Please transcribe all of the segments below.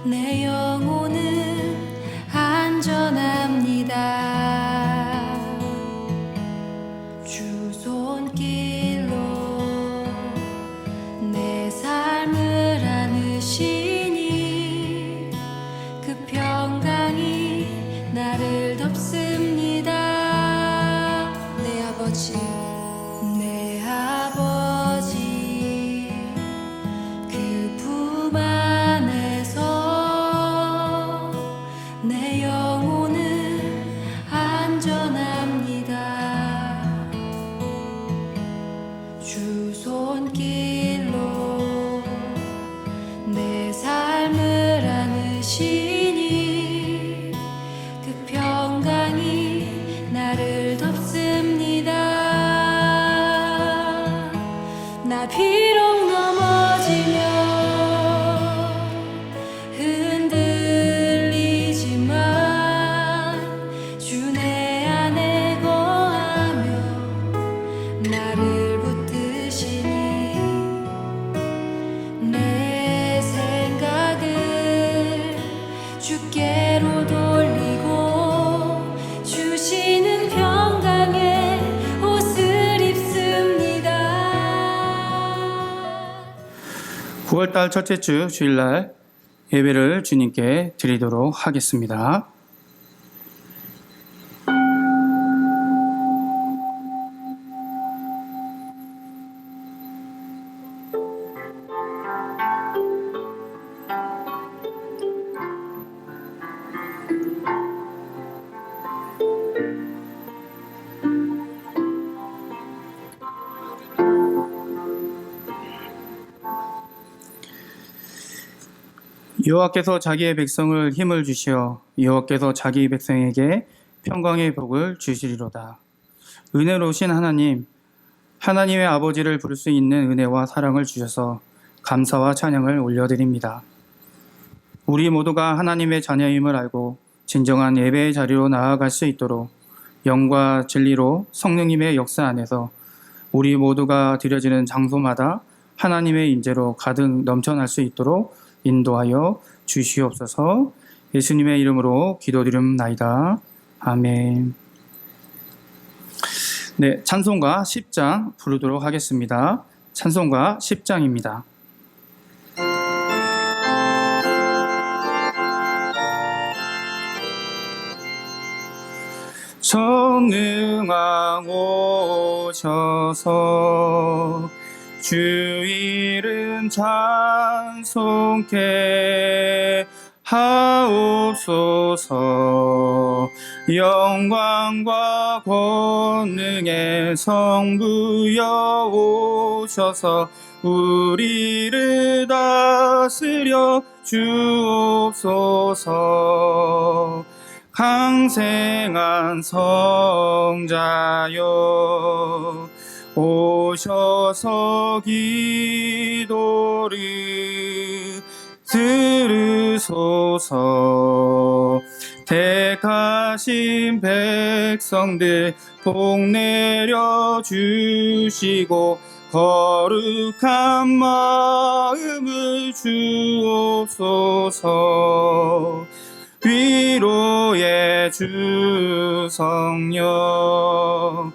내 영혼은 안전합니다. 주 손길로 내 삶을 안으시니 그 평강이 나를 덮습니다. 내 아버지, 내 아버지 그 품 안에서 내 영혼은 안전합니다. 주 손길로 내 삶을 안으시니 그 평강이 나를 덮습니다. 나 비록 넘어지면 흔들리지만 주 내 안에 거하며 나를 붙드시니 내 생각을 주께로 돌리고 주시는 평강의 옷을 입습니다. 9월달 첫째 주 주일날 예배를 주님께 드리도록 하겠습니다. 여호와께서 자기의 백성을 힘을 주시어 여호와께서 자기 백성에게 평강의 복을 주시리로다. 은혜로우신 하나님, 하나님의 아버지를 부를 수 있는 은혜와 사랑을 주셔서 감사와 찬양을 올려드립니다. 우리 모두가 하나님의 자녀임을 알고 진정한 예배의 자리로 나아갈 수 있도록 영과 진리로 성령님의 역사 안에서 우리 모두가 드려지는 장소마다 하나님의 임재로 가득 넘쳐날 수 있도록 인도하여 주시옵소서. 예수님의 이름으로 기도드립나이다. 아멘. 네, 찬송가 10장 부르도록 하겠습니다. 찬송가 10장입니다. 성령아 오셔서 주 이름 찬송케 하옵소서. 영광과 권능의 성부여 오셔서 우리를 다스려 주옵소서. 강생한 성자여 오셔서 기도를 들으소서. 택하신 백성들 복 내려 주시고 거룩한 마음을 주옵소서. 위로의 주 성령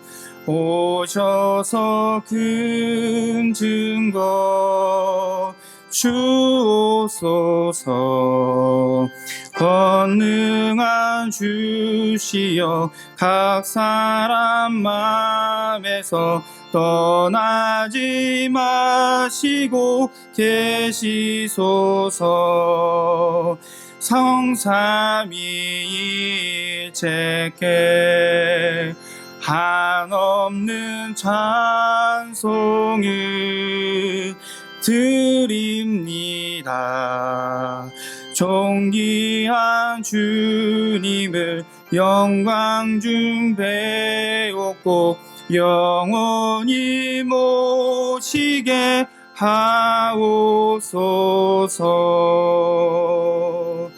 오셔서 큰 증거 주옵소서. 권능한 주시여 각 사람 맘에서 떠나지 마시고 계시소서. 성삼위일체께 한없는 찬송을 드립니다. 존귀한 주님을 영광 중 배웠고 영원히 모시게 하옵소서.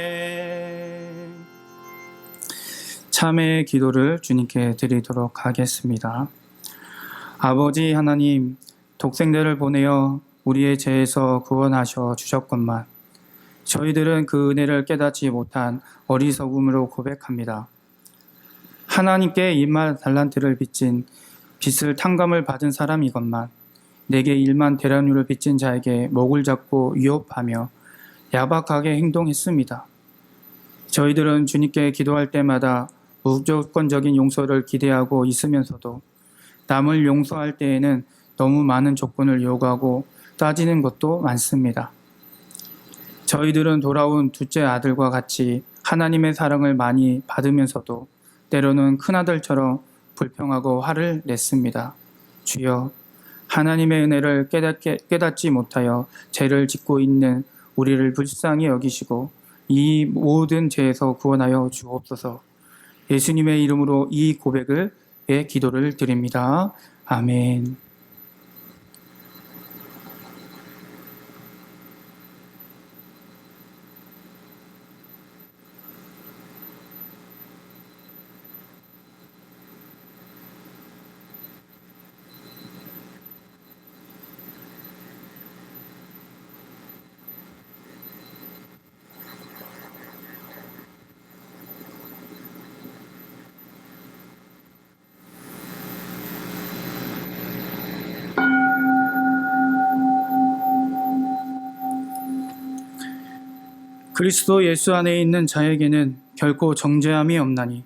아멘. 참회의 기도를 주님께 드리도록 하겠습니다. 아버지 하나님, 독생자를 보내어 우리의 죄에서 구원하셔 주셨건만 저희들은 그 은혜를 깨닫지 못한 어리석음으로 고백합니다. 하나님께 2만 달란트를 빚진 빚을 탕감을 받은 사람이건만 내게 1만 데나리온을 빚진 자에게 목을 잡고 위협하며 야박하게 행동했습니다. 저희들은 주님께 기도할 때마다 무조건적인 용서를 기대하고 있으면서도 남을 용서할 때에는 너무 많은 조건을 요구하고 따지는 것도 많습니다. 저희들은 돌아온 둘째 아들과 같이 하나님의 사랑을 많이 받으면서도 때로는 큰아들처럼 불평하고 화를 냈습니다. 주여, 하나님의 은혜를 깨닫지 못하여 죄를 짓고 있는 우리를 불쌍히 여기시고 이 모든 죄에서 구원하여 주옵소서. 예수님의 이름으로 이 고백을 기도를 드립니다. 아멘. 그리스도 예수 안에 있는 자에게는 결코 정죄함이 없나니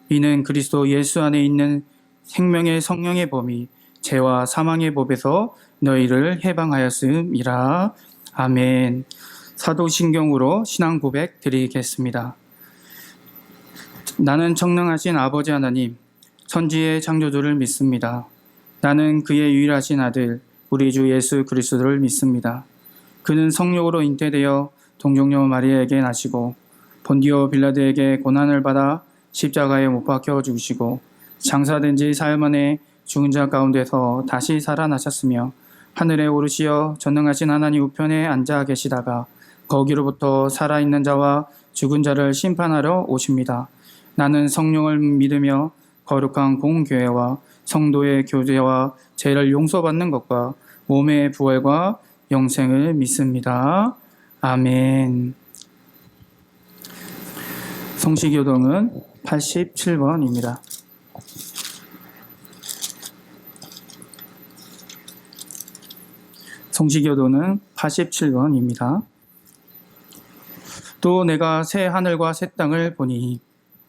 이는 그리스도 예수 안에 있는 생명의 성령의 범이 죄와 사망의 법에서 너희를 해방하였음이라. 아멘. 사도신경으로 신앙 고백 드리겠습니다. 나는 청능하신 아버지 하나님, 천지의 창조주를 믿습니다. 나는 그의 유일하신 아들 우리 주 예수 그리스도를 믿습니다. 그는 성령으로 잉태되어 동정녀 마리아에게 나시고 본디오 빌라드에게 고난을 받아 십자가에 못 박혀 죽으시고 장사된 지 사흘 만에 죽은 자 가운데서 다시 살아나셨으며 하늘에 오르시어 전능하신 하나님 우편에 앉아 계시다가 거기로부터 살아있는 자와 죽은 자를 심판하러 오십니다. 나는 성령을 믿으며 거룩한 공교회와 성도의 교제와 죄를 용서받는 것과 몸의 부활과 영생을 믿습니다. 아멘. 성시교동은 87번입니다. 성시교도는 87번입니다. 또 내가 새 하늘과 새 땅을 보니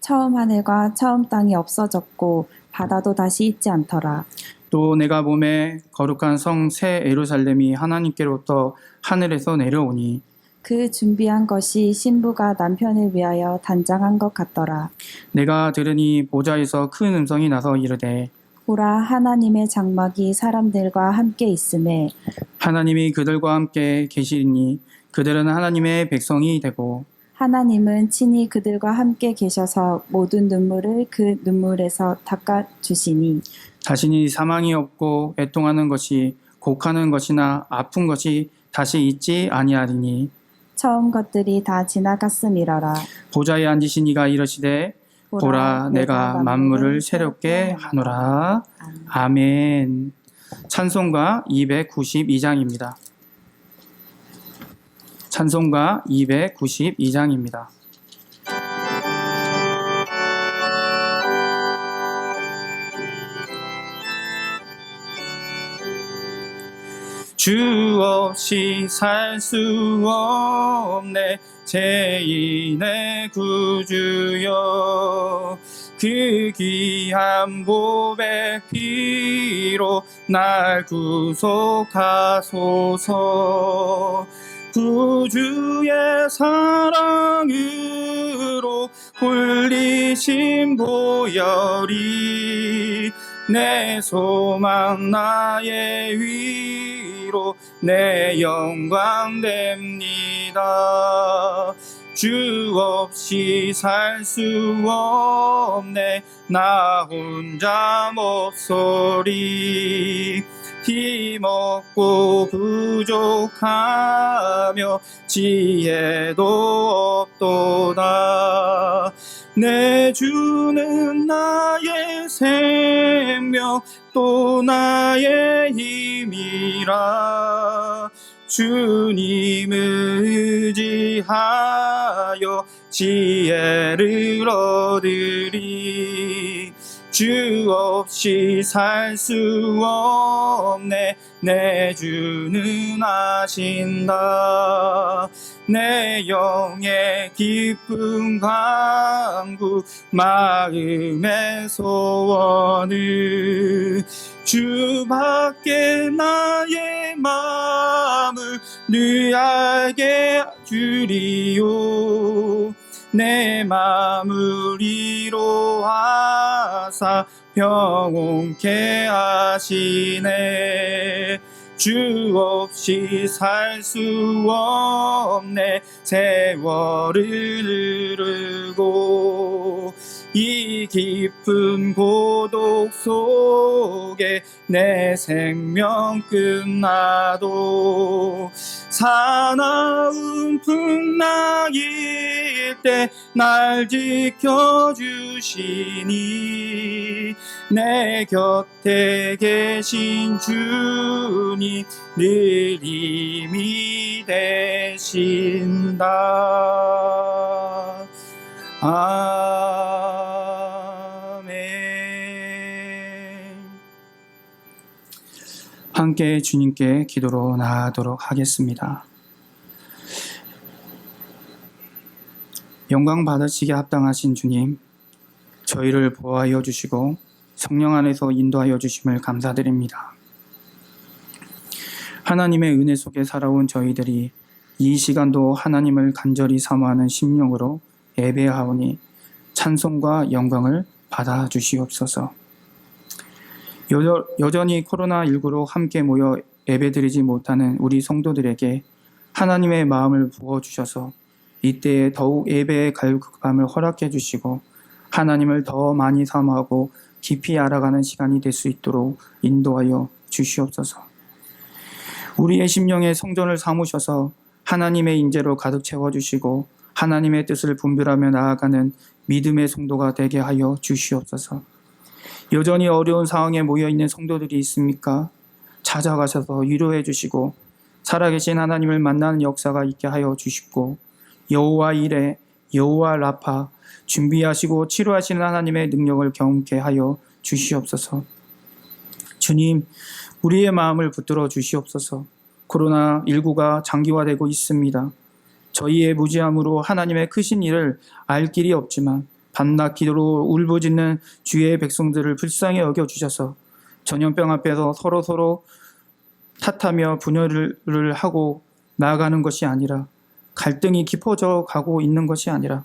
처음 하늘과 처음 땅이 없어졌고 바다도 다시 있지 않더라. 또 내가 몸에 거룩한 성 새 예루살렘이 하나님께로부터 하늘에서 내려오니 그 준비한 것이 신부가 남편을 위하여 단장한 것 같더라. 내가 들으니 보좌에서 큰 음성이 나서 이르되 보라, 하나님의 장막이 사람들과 함께 있음에 하나님이 그들과 함께 계시리니 그들은 하나님의 백성이 되고 하나님은 친히 그들과 함께 계셔서 모든 눈물을 그 눈물에서 닦아주시니 자신이 사망이 없고 애통하는 것이 곡하는 것이나 아픈 것이 다시 있지 아니하리니 처음 것들이 다 지나갔음이러라. 보좌에 앉으신 이가 이르시되 보라 내가 만물을 새롭게 하노라. 아멘. 찬송가 292장입니다. 찬송가 292장입니다. 주 없이 살 수 없네 죄인의 구주여 그 귀한 보배 피로 날 구속하소서 구주의 사랑으로 홀리신 보혈이 내 소망 나의 위로 내 영광 됩니다. 주 없이 살 수 없네 나 혼자 몹소리 힘없고 부족하며 지혜도 없도다. 내 주는 나의 생명 또 나의 힘이라 주님을 의지하여 지혜를 얻으리. 주 없이 살 수 없네. 내 주는 아신다. 내 영의 깊은 강구 마음의 소원을 주밖에 나의 마음을 늘 알게 주리요. 내 마음을 위로하사 평온케 하시네. 주 없이 살 수 없네. 세월을 흐르고 이 깊은 고독 속에 내 생명 끝나도 사나운 풍랑일 때 날 지켜주시니 내 곁에 계신 주님 늘 힘이 되신다. 아멘. 함께 주님께 기도로 나아가도록 하겠습니다. 영광 받으시기에 합당하신 주님, 저희를 보호하여 주시고 성령 안에서 인도하여 주심을 감사드립니다. 하나님의 은혜 속에 살아온 저희들이 이 시간도 하나님을 간절히 사모하는 심령으로 예배하오니 찬송과 영광을 받아 주시옵소서. 여전히 코로나19로 함께 모여 예배드리지 못하는 우리 성도들에게 하나님의 마음을 부어주셔서 이때에 더욱 예배의 갈급함을 허락해 주시고 하나님을 더 많이 사모하고 깊이 알아가는 시간이 될 수 있도록 인도하여 주시옵소서. 우리의 심령에 성전을 삼으셔서 하나님의 인재로 가득 채워주시고 하나님의 뜻을 분별하며 나아가는 믿음의 성도가 되게 하여 주시옵소서. 여전히 어려운 상황에 모여있는 성도들이 있습니까? 찾아가셔서 위로해 주시고 살아계신 하나님을 만나는 역사가 있게 하여 주시고 여호와 이레, 여호와 라파 준비하시고 치료하시는 하나님의 능력을 경험케 하여 주시옵소서. 주님, 우리의 마음을 붙들어 주시옵소서. 코로나19가 장기화되고 있습니다. 저희의 무지함으로 하나님의 크신 일을 알 길이 없지만 밤낮 기도로 울부짖는 주의 백성들을 불쌍히 여겨주셔서 전염병 앞에서 서로 탓하며 분열을 하고 나아가는 것이 아니라 갈등이 깊어져 가고 있는 것이 아니라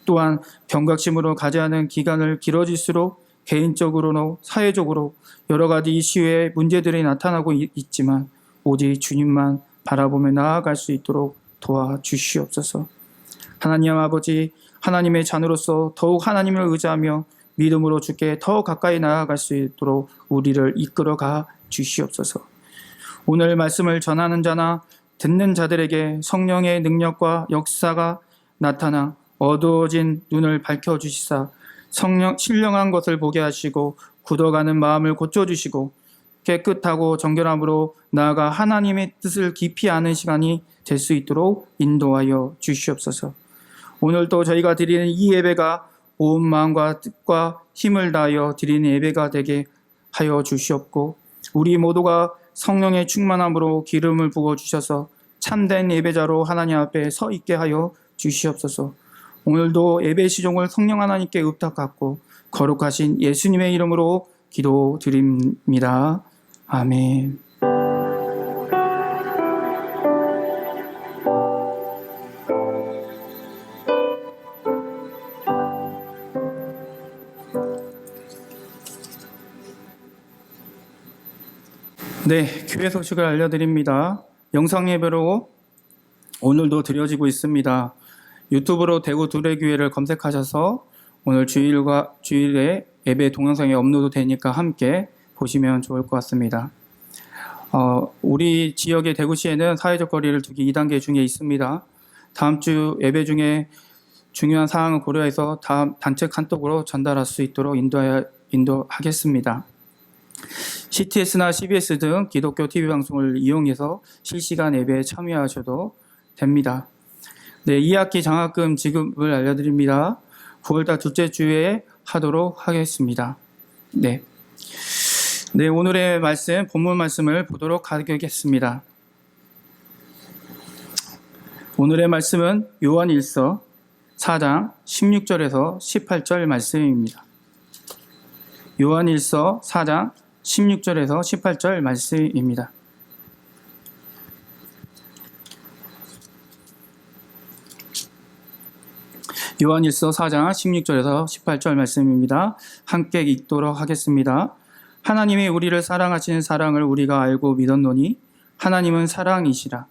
또한 경각심으로 가져야 하는 기간을 길어질수록 개인적으로나 사회적으로 여러 가지 이슈의 문제들이 나타나고 있지만 오직 주님만 바라보며 나아갈 수 있도록 도와주시옵소서. 하나님 아버지, 하나님의 자녀로서 더욱 하나님을 의지하며 믿음으로 주께 더 가까이 나아갈 수 있도록 우리를 이끌어가 주시옵소서. 오늘 말씀을 전하는 자나 듣는 자들에게 성령의 능력과 역사가 나타나 어두워진 눈을 밝혀주시사 신령한 것을 보게 하시고 굳어가는 마음을 고쳐주시고 깨끗하고 정결함으로 나아가 하나님의 뜻을 깊이 아는 시간이 될 수 있도록 인도하여 주시옵소서. 오늘도 저희가 드리는 이 예배가 온 마음과 뜻과 힘을 다하여 드리는 예배가 되게 하여 주시옵고 우리 모두가 성령의 충만함으로 기름을 부어주셔서 참된 예배자로 하나님 앞에 서 있게 하여 주시옵소서. 오늘도 예배 시종을 성령 하나님께 의탁받고 거룩하신 예수님의 이름으로 기도드립니다. 아멘. 네, 교회 소식을 알려드립니다. 영상 예배로 오늘도 드려지고 있습니다. 유튜브로 대구 두레교회를 검색하셔서 오늘 주일에 예배 동영상이 업로드 되니까 함께 보시면 좋을 것 같습니다. 우리 지역의 대구시에는 사회적 거리를 두기 2단계 중에 있습니다. 다음 주 예배 중에 중요한 사항을 고려해서 다음 단체 카톡으로 전달할 수 있도록 인도하겠습니다. CTS나 CBS 등 기독교 TV 방송을 이용해서 실시간 예배에 참여하셔도 됩니다. 네, 2학기 장학금 지급을 알려드립니다. 9월달 둘째 주에 하도록 하겠습니다. 네, 오늘의 말씀, 본문 말씀을 보도록 하겠습니다. 오늘의 말씀은 요한일서 4장 16절에서 18절 말씀입니다. 요한일서 4장 16절에서 18절 말씀입니다. 요한일서 4장 16절에서 18절 말씀입니다. 함께 읽도록 하겠습니다. 하나님이 우리를 사랑하시는 사랑을 우리가 알고 믿었노니 하나님은 사랑이시라.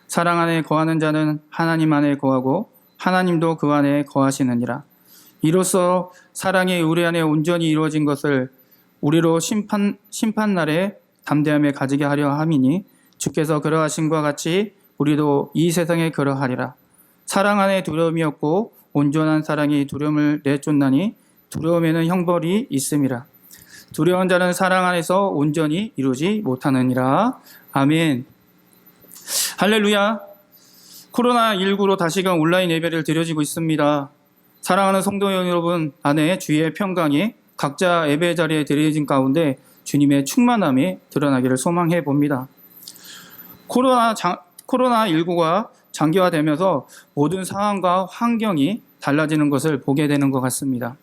사랑 안에 거하는 자는 하나님 안에 거하고 하나님도 그 안에 거하시느니라. 이로써 사랑이 우리 안에 온전히 이루어진 것을 우리로 심판날에 담대함에 가지게 하려 함이니 주께서 그러하신 것 같이 우리도 이 세상에 그러하리라. 사랑 안에 두려움이 없고 온전한 사랑이 두려움을 내쫓나니 두려움에는 형벌이 있음이라. 두려운 자는 사랑 안에서 온전히 이루지 못하느니라. 아멘. 할렐루야. 코로나19로 다시금 온라인 예배를 드려지고 있습니다. 사랑하는 성도 여러분 안에 주의 평강이 각자 예배 자리에 드려진 가운데 주님의 충만함이 드러나기를 소망해 봅니다. 코로나19가 장기화되면서 모든 상황과 환경이 달라지는 것을 보게 되는 것 같습니다.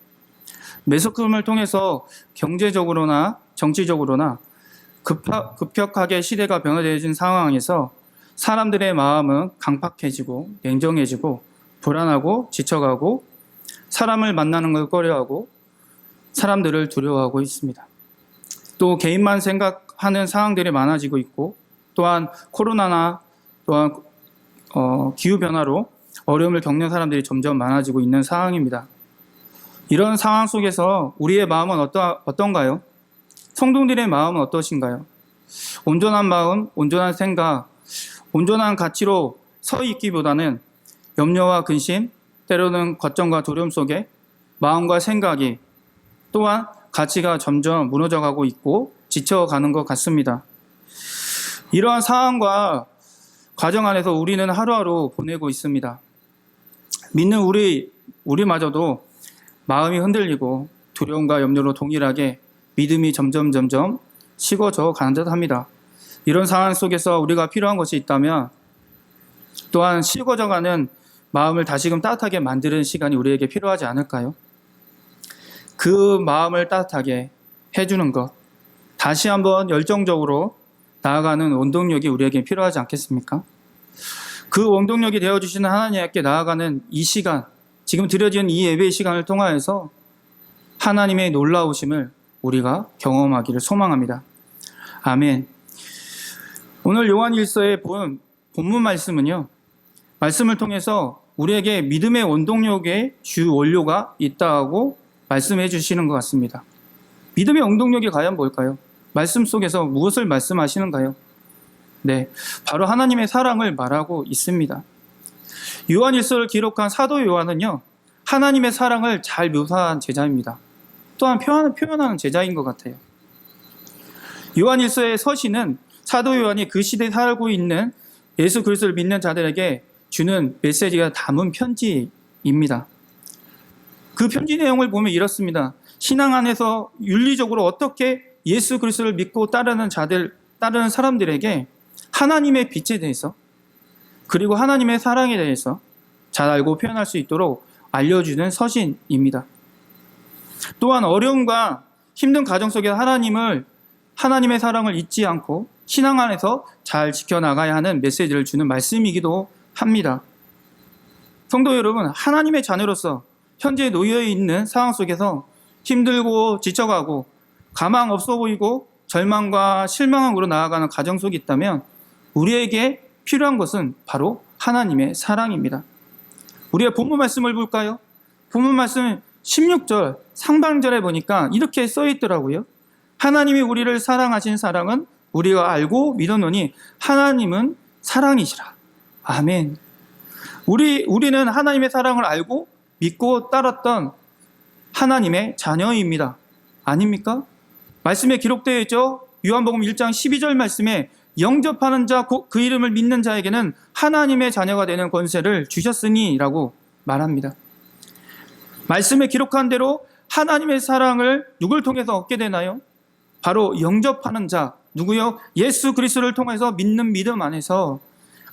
매스컴을 통해서 경제적으로나 정치적으로나 급격하게 시대가 변화되어진 상황에서 사람들의 마음은 강팍해지고 냉정해지고 불안하고 지쳐가고 사람을 만나는 걸 꺼려하고 사람들을 두려워하고 있습니다. 또 개인만 생각하는 상황들이 많아지고 있고 또한 코로나나 또한 기후변화로 어려움을 겪는 사람들이 점점 많아지고 있는 상황입니다. 이런 상황 속에서 우리의 마음은 어떤가요? 성도들의 마음은 어떠신가요? 온전한 마음, 온전한 생각, 온전한 가치로 서 있기보다는 염려와 근심, 때로는 걱정과 두려움 속에 마음과 생각이 또한 가치가 점점 무너져가고 있고 지쳐가는 것 같습니다. 이러한 상황과 과정 안에서 우리는 하루하루 보내고 있습니다. 믿는 우리마저도 마음이 흔들리고 두려움과 염려로 동일하게 믿음이 점점 식어져 가는 듯 합니다. 이런 상황 속에서 우리가 필요한 것이 있다면 또한 식어져가는 마음을 다시금 따뜻하게 만드는 시간이 우리에게 필요하지 않을까요? 그 마음을 따뜻하게 해주는 것, 다시 한번 열정적으로 나아가는 원동력이 우리에게 필요하지 않겠습니까? 그 원동력이 되어주시는 하나님께 나아가는 이 시간, 지금 드려진 이 예배의 시간을 통하여서 하나님의 놀라우심을 우리가 경험하기를 소망합니다. 아멘. 오늘 요한일서의 본문 말씀은요, 말씀을 통해서 우리에게 믿음의 원동력의 주 원료가 있다고 말씀해 주시는 것 같습니다. 믿음의 원동력이 과연 뭘까요? 말씀 속에서 무엇을 말씀하시는가요? 네, 바로 하나님의 사랑을 말하고 있습니다. 요한일서를 기록한 사도 요한은요, 하나님의 사랑을 잘 묘사한 제자입니다. 또한 표현하는 제자인 것 같아요. 요한일서의 서신은 사도 요한이 그 시대에 살고 있는 예수 그리스도를 믿는 자들에게 주는 메시지가 담은 편지입니다. 그 편지 내용을 보면 이렇습니다. 신앙 안에서 윤리적으로 어떻게 예수 그리스도를 믿고 따르는 사람들에게 하나님의 빛에 대해서 그리고 하나님의 사랑에 대해서 잘 알고 표현할 수 있도록 알려주는 서신입니다. 또한 어려움과 힘든 가정 속에 하나님의 사랑을 잊지 않고 신앙 안에서 잘 지켜나가야 하는 메시지를 주는 말씀이기도 합니다. 성도 여러분, 하나님의 자녀로서 현재 놓여 있는 상황 속에서 힘들고 지쳐가고 가망 없어 보이고 절망과 실망으로 나아가는 가정 속에 있다면 우리에게 필요한 것은 바로 하나님의 사랑입니다. 우리가 본문 말씀을 볼까요? 본문 말씀 16절 상반절에 보니까 이렇게 써 있더라고요. 하나님이 우리를 사랑하신 사랑은 우리가 알고 믿었노니 하나님은 사랑이시라. 아멘. 우리는 하나님의 사랑을 알고 믿고 따랐던 하나님의 자녀입니다. 아닙니까? 말씀에 기록되어 있죠. 요한복음 1장 12절 말씀에 영접하는 자, 곧 그 이름을 믿는 자에게는 하나님의 자녀가 되는 권세를 주셨으니 라고 말합니다. 말씀에 기록한 대로 하나님의 사랑을 누굴 통해서 얻게 되나요? 바로 영접하는 자, 누구요? 예수 그리스도를 통해서 믿는 믿음 안에서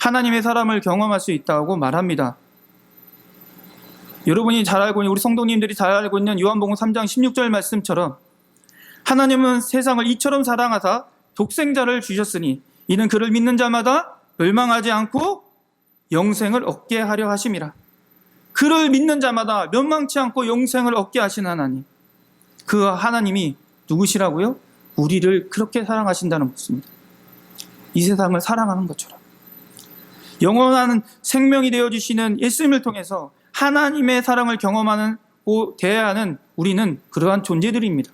하나님의 사랑을 경험할 수 있다고 말합니다. 여러분이 잘 알고 있는, 우리 성도님들이 잘 알고 있는 요한복음 3장 16절 말씀처럼 하나님은 세상을 이처럼 사랑하사 독생자를 주셨으니 이는 그를 믿는 자마다 멸망하지 않고 영생을 얻게 하려 하심이라. 그를 믿는 자마다 멸망치 않고 영생을 얻게 하신 하나님, 그 하나님이 누구시라고요? 우리를 그렇게 사랑하신다는 것입니다. 이 세상을 사랑하는 것처럼 영원한 생명이 되어주시는 예수님을 통해서 하나님의 사랑을 경험하는 대해야 하는 우리는 그러한 존재들입니다.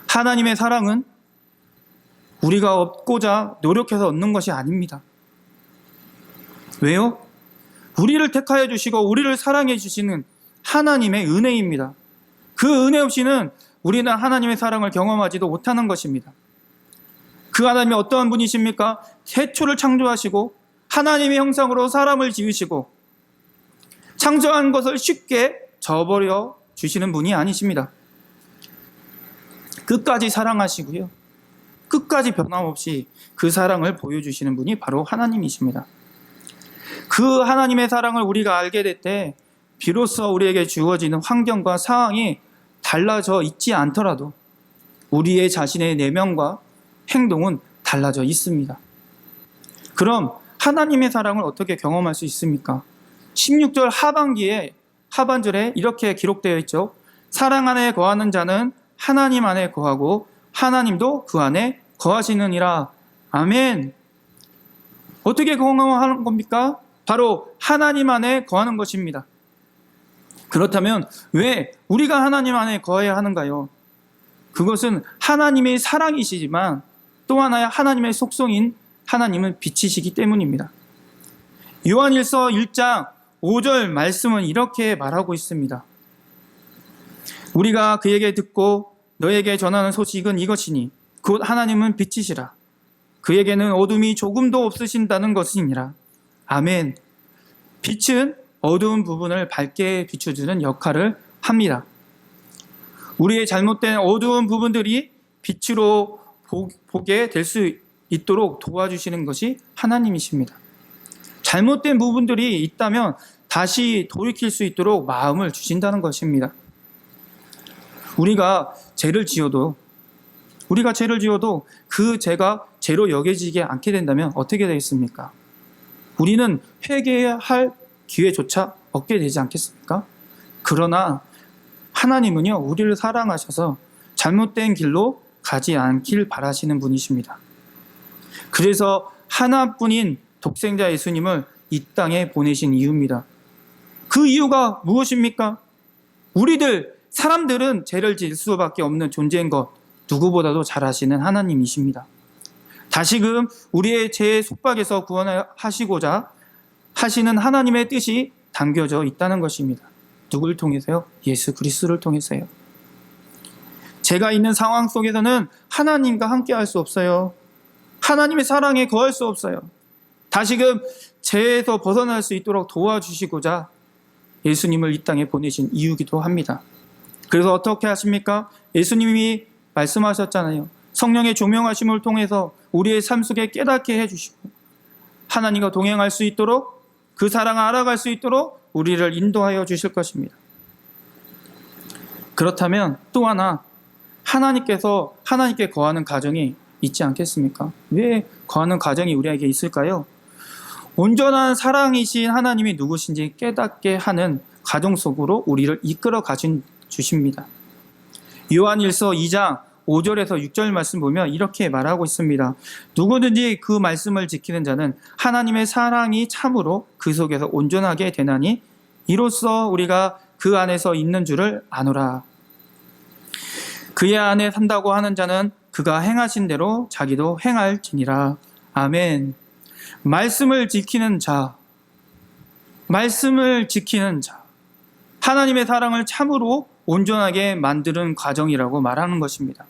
하나님의 사랑은 우리가 얻고자 노력해서 얻는 것이 아닙니다. 왜요? 우리를 택하여 주시고 우리를 사랑해 주시는 하나님의 은혜입니다. 그 은혜 없이는 우리는 하나님의 사랑을 경험하지도 못하는 것입니다. 그 하나님이 어떠한 분이십니까? 태초를 창조하시고 하나님의 형상으로 사람을 지으시고 창조한 것을 쉽게 저버려 주시는 분이 아니십니다. 끝까지 사랑하시고요. 끝까지 변함없이 그 사랑을 보여주시는 분이 바로 하나님이십니다. 그 하나님의 사랑을 우리가 알게 될 때 비로소 우리에게 주어지는 환경과 상황이 달라져 있지 않더라도 우리의 자신의 내면과 행동은 달라져 있습니다. 그럼 하나님의 사랑을 어떻게 경험할 수 있습니까? 16절 하반절에 이렇게 기록되어 있죠. 사랑 안에 거하는 자는 하나님 안에 거하고 하나님도 그 안에 거하시느니라. 아멘. 어떻게 경험하는 겁니까? 바로 하나님 안에 거하는 것입니다. 그렇다면 왜 우리가 하나님 안에 거해야 하는가요? 그것은 하나님의 사랑이시지만 또 하나의 하나님의 속성인 하나님은 빛이시기 때문입니다. 요한일서 1장 5절 말씀은 이렇게 말하고 있습니다. 우리가 그에게 듣고 너에게 전하는 소식은 이것이니 곧 하나님은 빛이시라. 그에게는 어둠이 조금도 없으신다는 것이니라. 아멘. 빛은 어두운 부분을 밝게 비춰주는 역할을 합니다. 우리의 잘못된 어두운 부분들이 빛으로 보게 될 수 있도록 도와주시는 것이 하나님이십니다. 잘못된 부분들이 있다면 다시 돌이킬 수 있도록 마음을 주신다는 것입니다. 우리가 죄를 지어도 그 죄가 죄로 여겨지지 않게 된다면 어떻게 되겠습니까? 우리는 회개할 기회조차 얻게 되지 않겠습니까? 그러나 하나님은요, 우리를 사랑하셔서 잘못된 길로 가지 않길 바라시는 분이십니다. 그래서 하나뿐인 독생자 예수님을 이 땅에 보내신 이유입니다. 그 이유가 무엇입니까? 사람들은 죄를 지을 수밖에 없는 존재인 것 누구보다도 잘 아시는 하나님이십니다. 다시금 우리의 죄의 속박에서 구원하시고자 하시는 하나님의 뜻이 담겨져 있다는 것입니다. 누굴 통해서요? 예수 그리스도를 통해서요. 죄가 있는 상황 속에서는 하나님과 함께 할 수 없어요. 하나님의 사랑에 거할 수 없어요. 다시금 죄에서 벗어날 수 있도록 도와주시고자 예수님을 이 땅에 보내신 이유기도 합니다. 그래서 어떻게 하십니까? 예수님이 말씀하셨잖아요. 성령의 조명하심을 통해서 우리의 삶 속에 깨닫게 해주시고 하나님과 동행할 수 있도록 그 사랑을 알아갈 수 있도록 우리를 인도하여 주실 것입니다. 그렇다면 또 하나 하나님께 거하는 가정이 있지 않겠습니까? 왜 거하는 가정이 우리에게 있을까요? 온전한 사랑이신 하나님이 누구신지 깨닫게 하는 가정 속으로 우리를 이끌어 가신 주십니다. 요한일서 2장 5절에서 6절 말씀 보면 이렇게 말하고 있습니다. 누구든지 그 말씀을 지키는 자는 하나님의 사랑이 참으로 그 속에서 온전하게 되나니 이로써 우리가 그 안에서 있는 줄을 아노라. 그의 안에 산다고 하는 자는 그가 행하신 대로 자기도 행할지니라. 아멘. 말씀을 지키는 자, 하나님의 사랑을 참으로 온전하게 만드는 과정이라고 말하는 것입니다.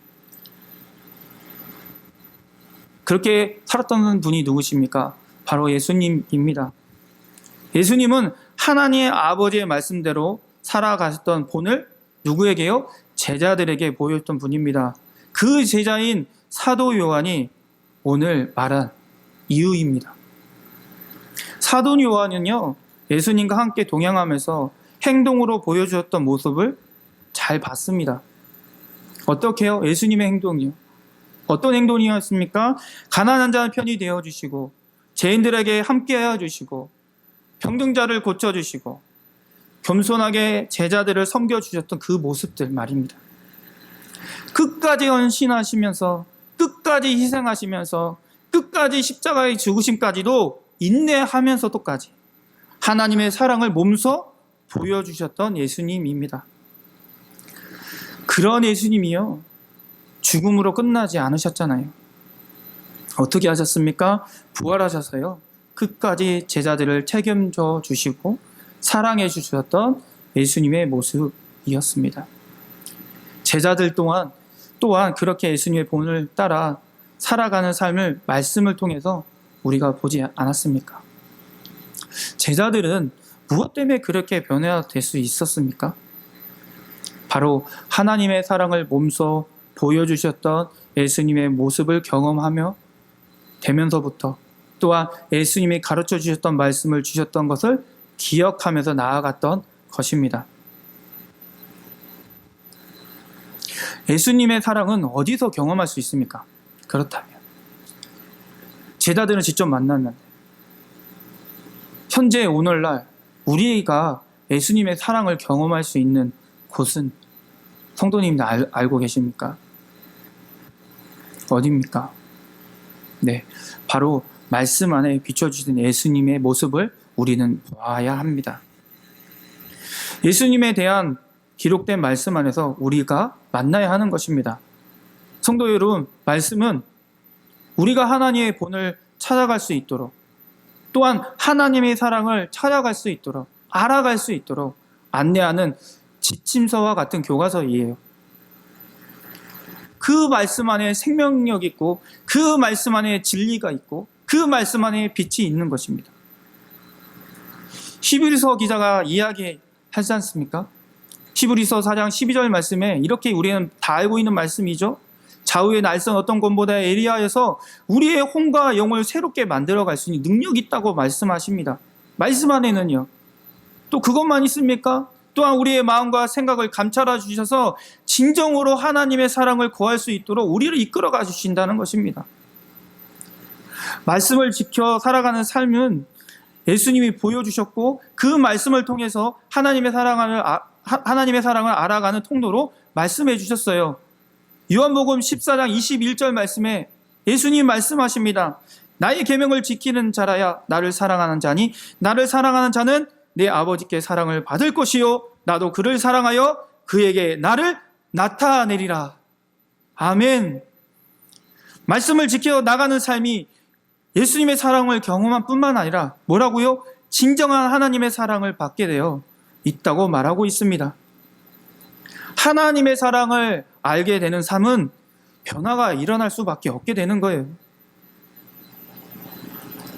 그렇게 살았던 분이 누구십니까? 바로 예수님입니다. 예수님은 하나님의 아버지의 말씀대로 살아가셨던 본을 누구에게요? 제자들에게 보였던 분입니다. 그 제자인 사도 요한이 오늘 말한 이유입니다. 사도 요한은요, 예수님과 함께 동행하면서 행동으로 보여주었던 모습을 잘 봤습니다. 어떻게요? 예수님의 행동이요. 어떤 행동이었습니까? 가난한 자의 편이 되어주시고, 죄인들에게 함께하여 주시고, 병든자를 고쳐주시고, 겸손하게 제자들을 섬겨주셨던 그 모습들 말입니다. 끝까지 헌신하시면서, 끝까지 희생하시면서, 끝까지 십자가의 죽으심까지도 인내하면서도까지 하나님의 사랑을 몸소 보여주셨던 예수님입니다. 그런 예수님이요, 죽음으로 끝나지 않으셨잖아요. 어떻게 하셨습니까? 부활하셔서요, 끝까지 제자들을 책임져 주시고 사랑해 주셨던 예수님의 모습이었습니다. 제자들 또한 그렇게 예수님의 본을 따라 살아가는 삶을 말씀을 통해서 우리가 보지 않았습니까? 제자들은 무엇 때문에 그렇게 변화될 수 있었습니까? 바로 하나님의 사랑을 몸소 보여주셨던 예수님의 모습을 경험하며 되면서부터, 또한 예수님이 가르쳐 주셨던 말씀을 주셨던 것을 기억하면서 나아갔던 것입니다. 예수님의 사랑은 어디서 경험할 수 있습니까? 그렇다면 제자들은 직접 만나면, 현재 오늘날 우리가 예수님의 사랑을 경험할 수 있는 곳은 성도님들 알고 계십니까? 어디입니까? 네, 바로 말씀 안에 비춰주신 예수님의 모습을 우리는 보아야 합니다. 예수님에 대한 기록된 말씀 안에서 우리가 만나야 하는 것입니다. 성도 여러분, 말씀은 우리가 하나님의 본을 찾아갈 수 있도록, 또한 하나님의 사랑을 찾아갈 수 있도록, 알아갈 수 있도록 안내하는 지침서와 같은 교과서이에요. 그 말씀 안에 생명력이 있고, 그 말씀 안에 진리가 있고, 그 말씀 안에 빛이 있는 것입니다. 히브리서 기자가 이야기하지 않습니까? 히브리서 4장 12절 말씀에 이렇게 우리는 다 알고 있는 말씀이죠. 좌우의 날선 어떤 것보다 예리하여서 우리의 혼과 영을 새롭게 만들어갈 수 있는 능력이 있다고 말씀하십니다. 말씀 안에는요, 또 그것만 있습니까? 또한 우리의 마음과 생각을 감찰해 주셔서 진정으로 하나님의 사랑을 구할 수 있도록 우리를 이끌어가 주신다는 것입니다. 말씀을 지켜 살아가는 삶은 예수님이 보여주셨고, 그 말씀을 통해서 하나님의 사랑을 알아가는 통로로 말씀해 주셨어요. 요한복음 14장 21절 말씀에 예수님 말씀하십니다. 나의 계명을 지키는 자라야 나를 사랑하는 자니, 나를 사랑하는 자는 내 아버지께 사랑을 받을 것이요 나도 그를 사랑하여 그에게 나를 나타내리라. 아멘. 말씀을 지켜 나가는 삶이 예수님의 사랑을 경험한 뿐만 아니라 뭐라고요? 진정한 하나님의 사랑을 받게 되어 있다고 말하고 있습니다. 하나님의 사랑을 알게 되는 삶은 변화가 일어날 수밖에 없게 되는 거예요.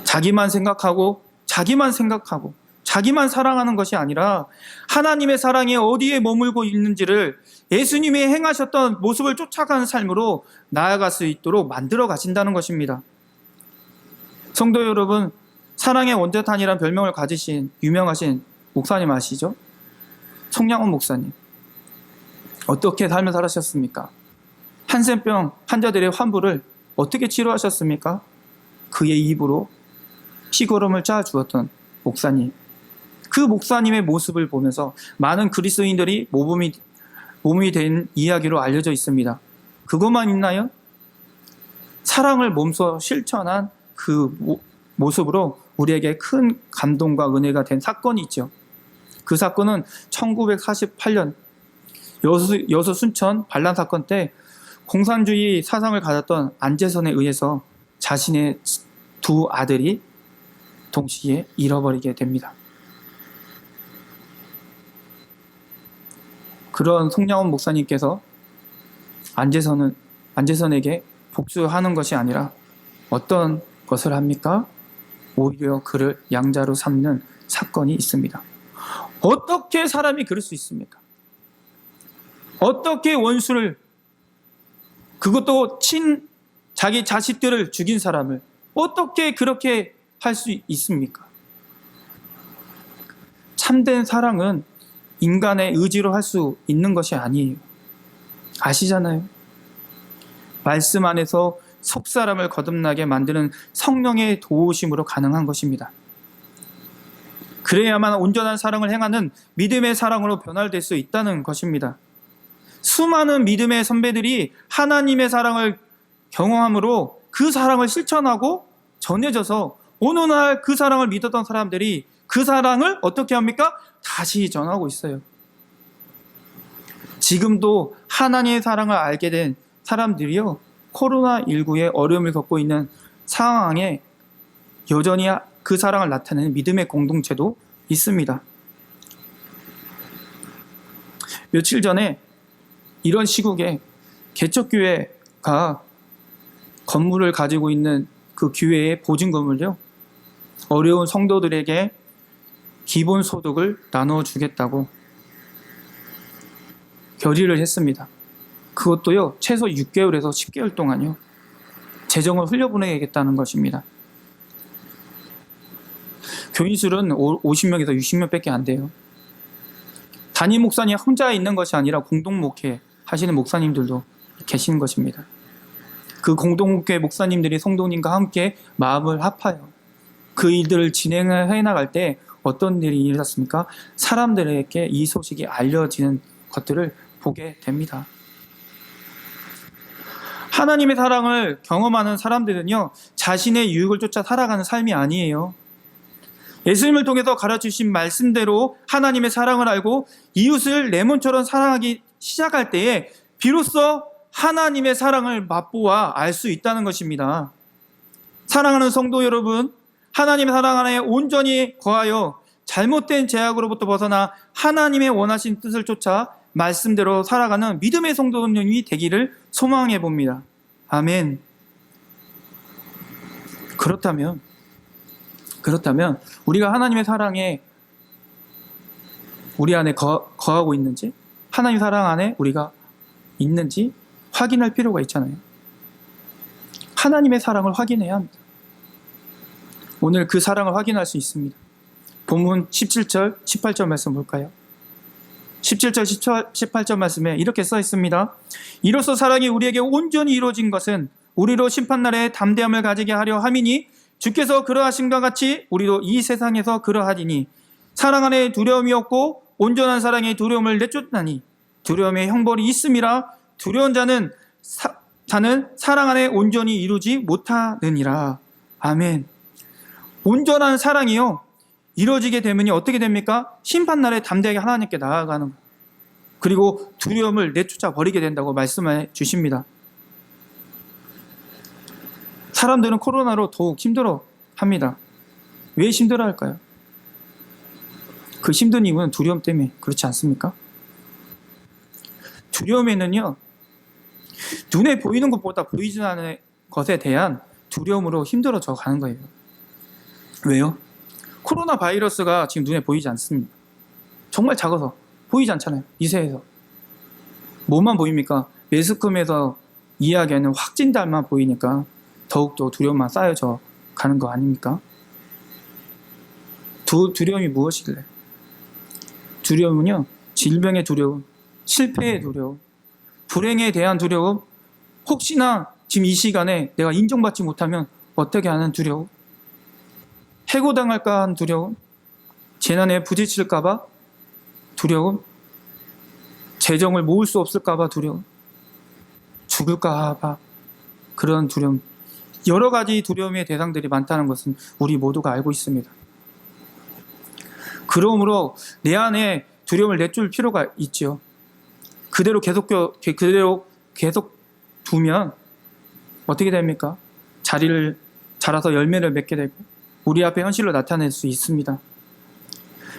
자기만 생각하고 자기만 사랑하는 것이 아니라 하나님의 사랑이 어디에 머물고 있는지를 예수님이 행하셨던 모습을 쫓아가는 삶으로 나아갈 수 있도록 만들어 가신다는 것입니다. 성도 여러분, 사랑의 원자탄이라는 별명을 가지신 유명하신 목사님 아시죠? 송량원 목사님. 어떻게 삶을 살으셨습니까? 한센병 환자들의 환부를 어떻게 치료하셨습니까? 그의 입으로 피걸음을 짜 주었던 목사님. 그 목사님의 모습을 보면서 많은 그리스도인들이 모범이 된 이야기로 알려져 있습니다. 그것만 있나요? 사랑을 몸소 실천한 그 모습으로 우리에게 큰 감동과 은혜가 된 사건이 있죠. 그 사건은 1948년 여수 순천 반란 사건 때 공산주의 사상을 가졌던 안재선에 의해서 자신의 두 아들이 동시에 잃어버리게 됩니다. 그런 송량원 목사님께서 안재선에게 복수하는 것이 아니라 어떤 것을 합니까? 오히려 그를 양자로 삼는 사건이 있습니다. 어떻게 사람이 그럴 수 있습니까? 어떻게 원수를, 그것도 자기 자식들을 죽인 사람을 어떻게 그렇게 할 수 있습니까? 참된 사랑은 인간의 의지로 할 수 있는 것이 아니에요. 아시잖아요. 말씀 안에서 속사람을 거듭나게 만드는 성령의 도우심으로 가능한 것입니다. 그래야만 온전한 사랑을 행하는 믿음의 사랑으로 변화될 수 있다는 것입니다. 수많은 믿음의 선배들이 하나님의 사랑을 경험함으로 그 사랑을 실천하고 전해져서 어느 날 그 사랑을 믿었던 사람들이 그 사랑을 어떻게 합니까? 다시 전하고 있어요. 지금도 하나님의 사랑을 알게 된 사람들이요, 코로나19의 어려움을 겪고 있는 상황에 여전히 그 사랑을 나타내는 믿음의 공동체도 있습니다. 며칠 전에 이런 시국에 개척교회가 건물을 가지고 있는 그 교회의 보증금을요, 어려운 성도들에게 기본소득을 나눠주겠다고 결의를 했습니다. 그것도요, 최소 6개월에서 10개월 동안요, 재정을 흘려보내겠다는 것입니다. 교인수는 50명에서 60명밖에 안 돼요. 담임 목사님 혼자 있는 것이 아니라 공동목회 하시는 목사님들도 계시는 것입니다. 그 공동목회 목사님들이 성도님과 함께 마음을 합하여 그 일들을 진행해 나갈 때 어떤 일이 일어났습니까? 사람들에게 이 소식이 알려지는 것들을 보게 됩니다. 하나님의 사랑을 경험하는 사람들은요, 자신의 유익을 쫓아 살아가는 삶이 아니에요. 예수님을 통해서 가르치신 말씀대로 하나님의 사랑을 알고 이웃을 내 몸처럼 사랑하기 시작할 때에 비로소 하나님의 사랑을 맛보아 알 수 있다는 것입니다. 사랑하는 성도 여러분, 하나님의 사랑 안에 온전히 거하여 잘못된 제약으로부터 벗어나 하나님의 원하신 뜻을 쫓아 말씀대로 살아가는 믿음의 성도님이 되기를 소망해 봅니다. 아멘. 그렇다면 우리가 하나님의 사랑에 우리 안에 거하고 있는지, 하나님 사랑 안에 우리가 있는지 확인할 필요가 있잖아요. 하나님의 사랑을 확인해야 합니다. 오늘 그 사랑을 확인할 수 있습니다. 본문 17절, 18절 말씀 볼까요? 17절, 18절 말씀에 이렇게 써 있습니다. 이로써 사랑이 우리에게 온전히 이루어진 것은 우리로 심판날에 담대함을 가지게 하려 함이니 주께서 그러하신과 같이 우리도 이 세상에서 그러하리니 사랑 안에 두려움이 없고 온전한 사랑의 두려움을 내쫓나니 두려움의 형벌이 있음이라 두려운 자는 사랑 안에 온전히 이루지 못하느니라. 아멘. 온전한 사랑이요, 이루어지게 되면이 어떻게 됩니까? 심판날에 담대하게 하나님께 나아가는 거예요. 그리고 두려움을 내쫓아 버리게 된다고 말씀해 주십니다. 사람들은 코로나로 더욱 힘들어 합니다. 왜 힘들어 할까요? 그 힘든 이유는 두려움 때문에 그렇지 않습니까? 두려움에는요, 눈에 보이는 것보다 보이지 않는 것에 대한 두려움으로 힘들어져 가는 거예요. 왜요? 코로나 바이러스가 지금 눈에 보이지 않습니다. 정말 작아서 보이지 않잖아요. 미세해서. 뭐만 보입니까? 매스컴에서 이야기하는 확진자만 보이니까 더욱더 두려움만 쌓여져 가는 거 아닙니까? 두려움이 무엇이길래? 두려움은요, 질병의 두려움, 실패의 두려움, 불행에 대한 두려움, 혹시나 지금 이 시간에 내가 인정받지 못하면 어떻게 하는 두려움, 해고당할까 하는 두려움, 재난에 부딪힐까봐 두려움, 재정을 모을 수 없을까봐 두려움, 죽을까봐 그런 두려움, 여러 가지 두려움의 대상들이 많다는 것은 우리 모두가 알고 있습니다. 그러므로 내 안에 두려움을 내줄 필요가 있죠. 그대로 계속 두면 어떻게 됩니까? 자라서 열매를 맺게 되고 우리 앞에 현실로 나타낼 수 있습니다.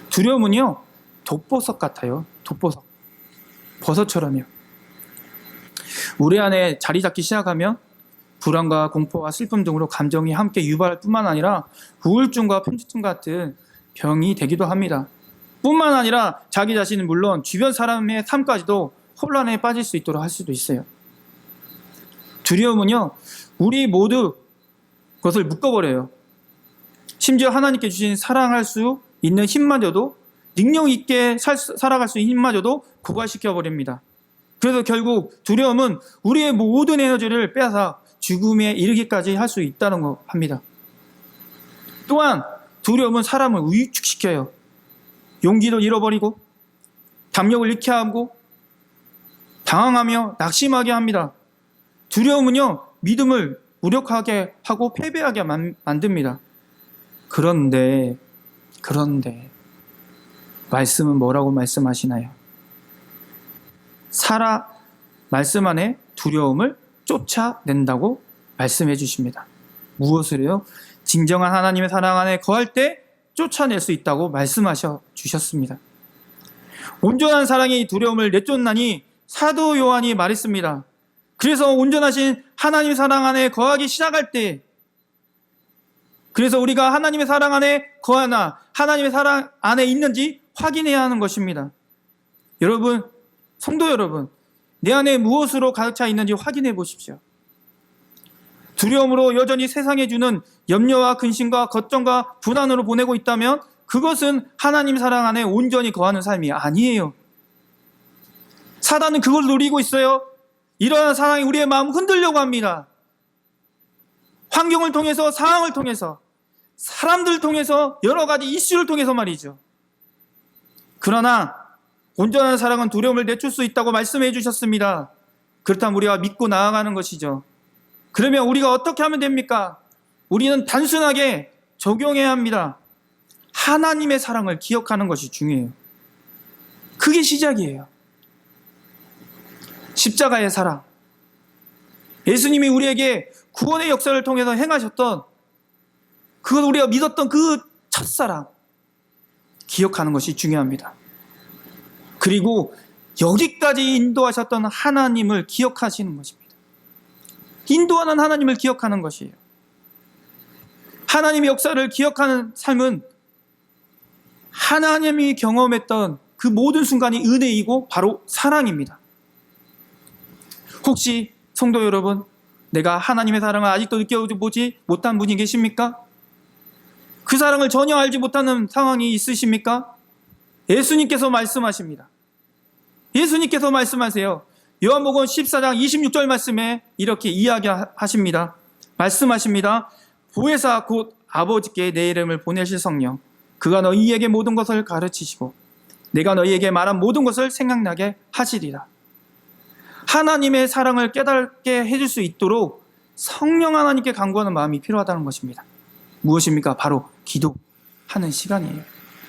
두려움은요, 독보석 같아요. 독보석. 버섯처럼요. 우리 안에 자리 잡기 시작하면 불안과 공포와 슬픔 등으로 감정이 함께 유발할 뿐만 아니라 우울증과 편집증 같은 병이 되기도 합니다. 뿐만 아니라 자기 자신은 물론 주변 사람의 삶까지도 혼란에 빠질 수 있도록 할 수도 있어요. 두려움은요, 우리 모두 그것을 묶어버려요. 심지어 하나님께 주신 사랑할 수 있는 힘마저도, 능력 있게 살아갈 수 있는 힘마저도 고갈시켜버립니다. 그래서 결국 두려움은 우리의 모든 에너지를 빼앗아 죽음에 이르기까지 할 수 있다는 거 합니다. 또한 두려움은 사람을 위축시켜요. 용기도 잃어버리고 담력을 잃게 하고 당황하며 낙심하게 합니다. 두려움은요, 믿음을 무력하게 하고 패배하게 만듭니다. 그런데 말씀은 뭐라고 말씀하시나요? 말씀 안에 두려움을 쫓아낸다고 말씀해 주십니다. 무엇을요? 진정한 하나님의 사랑 안에 거할 때 쫓아낼 수 있다고 말씀하셔 주셨습니다. 온전한 사랑이 두려움을 내쫓나니 사도 요한이 말했습니다. 그래서 온전하신 하나님의 사랑 안에 거하기 시작할 때, 그래서 우리가 하나님의 사랑 안에 거하나 하나님의 사랑 안에 있는지 확인해야 하는 것입니다. 여러분, 성도 여러분, 내 안에 무엇으로 가득 차 있는지 확인해 보십시오. 두려움으로 여전히 세상에 주는 염려와 근심과 걱정과 불안으로 보내고 있다면 그것은 하나님 사랑 안에 온전히 거하는 삶이 아니에요. 사단은 그걸 노리고 있어요. 이러한 사랑이 우리의 마음을 흔들려고 합니다. 환경을 통해서, 상황을 통해서, 사람들을 통해서, 여러 가지 이슈를 통해서 말이죠. 그러나 온전한 사랑은 두려움을 내줄 수 있다고 말씀해 주셨습니다. 그렇다면 우리가 믿고 나아가는 것이죠. 그러면 우리가 어떻게 하면 됩니까? 우리는 단순하게 적용해야 합니다. 하나님의 사랑을 기억하는 것이 중요해요. 그게 시작이에요. 십자가의 사랑, 예수님이 우리에게 구원의 역사를 통해서 행하셨던, 그것 우리가 믿었던 그 첫사랑 기억하는 것이 중요합니다. 그리고 여기까지 인도하셨던 하나님을 기억하시는 것입니다. 인도하는 하나님을 기억하는 것이에요. 하나님의 역사를 기억하는 삶은 하나님이 경험했던 그 모든 순간이 은혜이고 바로 사랑입니다. 혹시 성도 여러분, 내가 하나님의 사랑을 아직도 느껴보지 못한 분이 계십니까? 그 사랑을 전혀 알지 못하는 상황이 있으십니까? 예수님께서 말씀하십니다. 예수님께서 말씀하세요. 요한복음 14장 26절 말씀에 이렇게 이야기하십니다. 말씀하십니다. 보혜사 곧 아버지께 내 이름을 보내실 성령, 그가 너희에게 모든 것을 가르치시고 내가 너희에게 말한 모든 것을 생각나게 하시리라. 하나님의 사랑을 깨닫게 해줄 수 있도록 성령 하나님께 간구하는 마음이 필요하다는 것입니다. 무엇입니까? 바로 기도하는 시간이에요.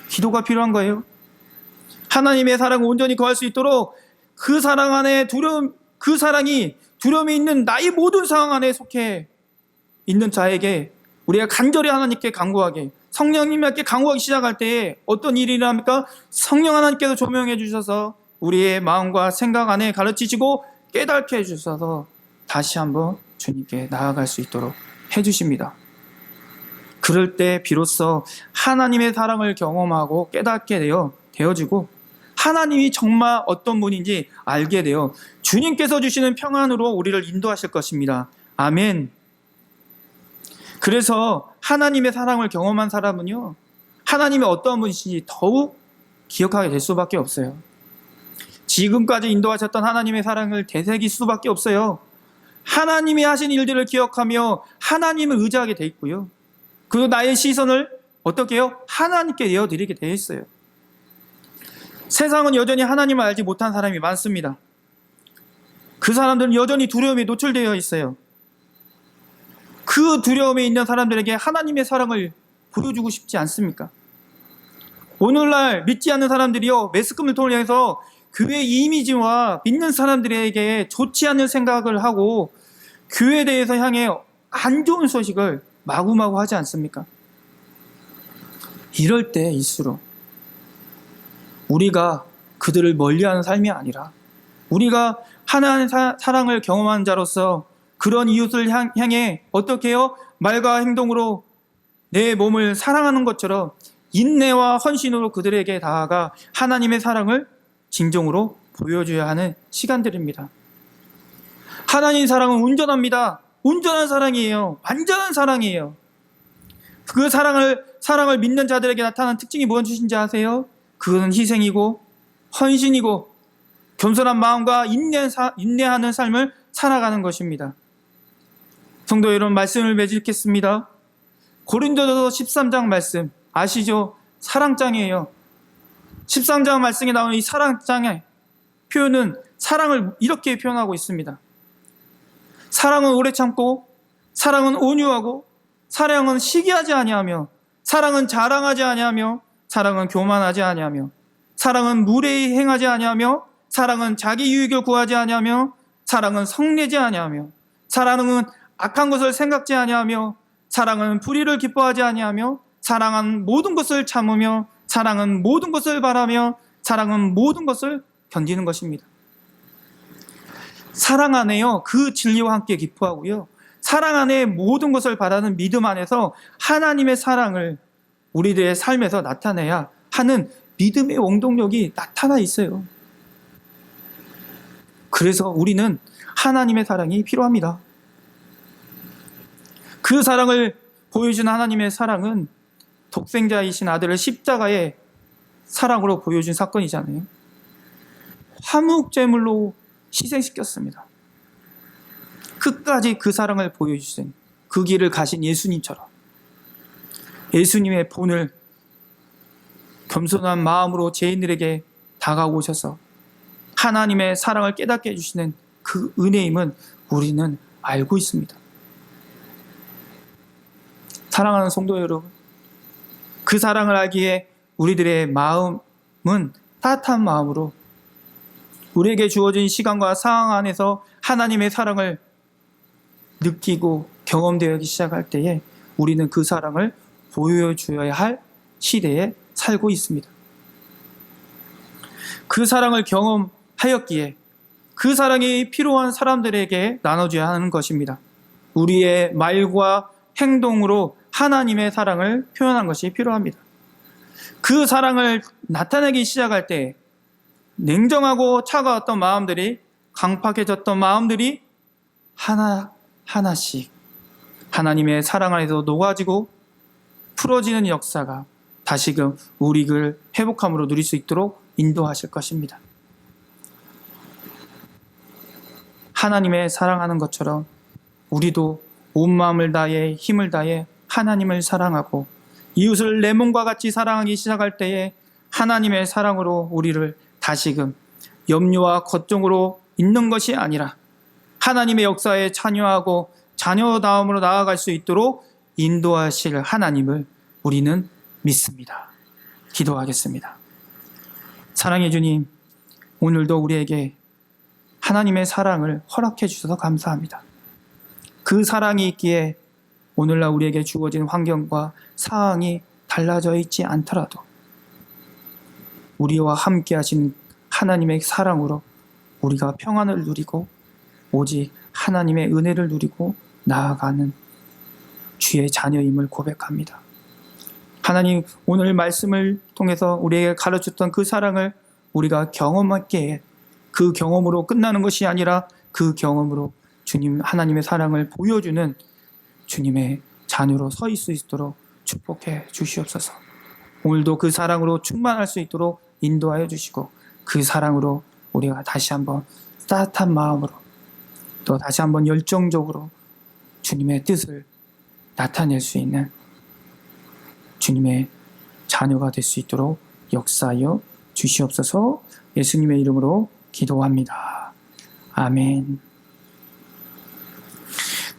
기도가 필요한 거예요. 하나님의 사랑을 온전히 거할 수 있도록 그 사랑 안에 그 사랑이 두려움이 있는 나의 모든 상황 안에 속해 있는 자에게 우리가 간절히 하나님께 간구하게, 성령님께 간구하기 시작할 때에 어떤 일이 일어납니까? 성령 하나님께서 조명해 주셔서 우리의 마음과 생각 안에 가르치시고 깨닫게 해주셔서 다시 한번 주님께 나아갈 수 있도록 해주십니다. 그럴 때 비로소 하나님의 사랑을 경험하고 깨닫게 되어지고 하나님이 정말 어떤 분인지 알게 되어 주님께서 주시는 평안으로 우리를 인도하실 것입니다. 아멘. 그래서 하나님의 사랑을 경험한 사람은요, 하나님이 어떤 분이신지 더욱 기억하게 될 수밖에 없어요. 지금까지 인도하셨던 하나님의 사랑을 되새길 수밖에 없어요. 하나님이 하신 일들을 기억하며 하나님을 의지하게 돼 있고요. 그리고 나의 시선을 어떻게 해요? 하나님께 내어드리게 돼 있어요. 세상은 여전히 하나님을 알지 못한 사람이 많습니다. 그 사람들은 여전히 두려움에 노출되어 있어요. 그 두려움에 있는 사람들에게 하나님의 사랑을 보여주고 싶지 않습니까? 오늘날 믿지 않는 사람들이요, 매스컴을 통해서 교회 이미지와 믿는 사람들에게 좋지 않은 생각을 하고 교회에 대해서 향해 안 좋은 소식을 마구마구 하지 않습니까? 이럴 때일수록 우리가 그들을 멀리하는 삶이 아니라 우리가 하나님의 사랑을 경험한 자로서 그런 이웃을 향해 어떻게 해요? 말과 행동으로 내 몸을 사랑하는 것처럼 인내와 헌신으로 그들에게 다가가 하나님의 사랑을 진정으로 보여줘야 하는 시간들입니다. 하나님 사랑은 온전합니다. 온전한 사랑이에요. 완전한 사랑이에요. 그 사랑을 믿는 자들에게 나타나는 특징이 무엇인지 아세요? 그것은 희생이고 헌신이고 겸손한 마음과 인내하는 삶을 살아가는 것입니다. 성도 여러분, 말씀을 맺겠습니다. 고린도전서 13장 말씀 아시죠? 사랑장이에요. 13장 말씀에 나오는 이 사랑장의 표현은 사랑을 이렇게 표현하고 있습니다. 사랑은 오래 참고, 사랑은 온유하고, 사랑은 시기하지 아니하며, 사랑은 자랑하지 아니하며, 사랑은 교만하지 아니하며, 사랑은 무례히 행하지 아니하며, 사랑은 자기 유익을 구하지 아니하며, 사랑은 성내지 아니하며, 사랑은 악한 것을 생각지 아니하며, 사랑은 불의를 기뻐하지 아니하며, 사랑은 모든 것을 참으며, 사랑은 모든 것을 바라며, 사랑은 모든 것을 견디는 것입니다. 사랑 안에요, 그 진리와 함께 기뻐하고요, 사랑 안에 모든 것을 바라는 믿음 안에서 하나님의 사랑을 우리들의 삶에서 나타내야 하는 믿음의 원동력이 나타나 있어요. 그래서 우리는 하나님의 사랑이 필요합니다. 그 사랑을 보여준 하나님의 사랑은 독생자이신 아들을 십자가의 사랑으로 보여준 사건이잖아요. 화목제물로 희생시켰습니다. 끝까지 그 사랑을 보여주신 그 길을 가신 예수님처럼 예수님의 본을 겸손한 마음으로 죄인들에게 다가오셔서 하나님의 사랑을 깨닫게 해주시는 그 은혜임은 우리는 알고 있습니다. 사랑하는 성도 여러분, 그 사랑을 알기에 우리들의 마음은 따뜻한 마음으로 우리에게 주어진 시간과 상황 안에서 하나님의 사랑을 느끼고 경험되기 시작할 때에 우리는 그 사랑을 보여줘야 할 시대에 살고 있습니다. 그 사랑을 경험하였기에 그 사랑이 필요한 사람들에게 나눠줘야 하는 것입니다. 우리의 말과 행동으로 하나님의 사랑을 표현한 것이 필요합니다. 그 사랑을 나타내기 시작할 때 냉정하고 차가웠던 마음들이, 강팍해졌던 마음들이 하나씩 하나님의 사랑 안에서 녹아지고 풀어지는 역사가 다시금 우리를 회복함으로 누릴 수 있도록 인도하실 것입니다. 하나님의 사랑하는 것처럼 우리도 온 마음을 다해 힘을 다해 하나님을 사랑하고 이웃을 내 몸과 같이 사랑하기 시작할 때에 하나님의 사랑으로 우리를 다시금 염려와 걱정으로 있는 것이 아니라 하나님의 역사에 참여하고 자녀다움으로 나아갈 수 있도록 인도하실 하나님을 우리는 믿습니다. 기도하겠습니다. 사랑의 주님, 오늘도 우리에게 하나님의 사랑을 허락해 주셔서 감사합니다. 그 사랑이 있기에 오늘날 우리에게 주어진 환경과 상황이 달라져 있지 않더라도 우리와 함께 하신 하나님의 사랑으로 우리가 평안을 누리고 오직 하나님의 은혜를 누리고 나아가는 주의 자녀임을 고백합니다. 하나님, 오늘 말씀을 통해서 우리에게 가르쳤던 그 사랑을 우리가 경험하기에 그 경험으로 끝나는 것이 아니라 그 경험으로 주님 하나님의 사랑을 보여주는 주님의 자녀로 서 있을 수 있도록 축복해 주시옵소서. 오늘도 그 사랑으로 충만할 수 있도록 인도하여 주시고 그 사랑으로 우리가 다시 한번 따뜻한 마음으로 또 다시 한번 열정적으로 주님의 뜻을 나타낼 수 있는 주님의 자녀가 될 수 있도록 역사하여 주시옵소서. 예수님의 이름으로 기도합니다. 아멘.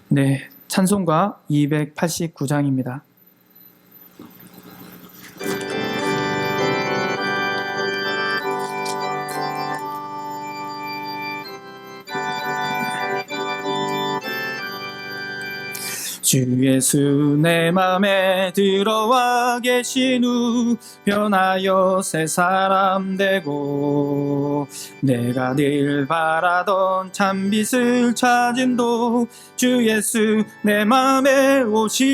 네, 찬송가 289장입니다. 주 예수 내 맘에 들어와 계신 후 변하여 새 사람 되고 내가 늘 바라던 참빛을 찾음도 주 예수 내 맘에 오심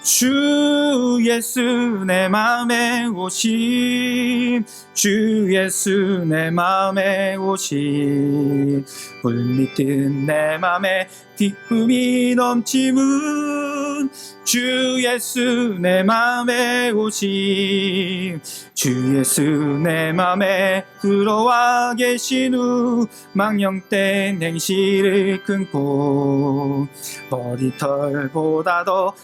주 예수 내 맘에 오심 주 예수 내 맘에 오심 물밀듯 내 맘에 기쁨이 넘치문 주 예수 내 맘에 오심 주 예수 내 맘에 들어와 계신 후 망령된 행실을 끊고 머리털보다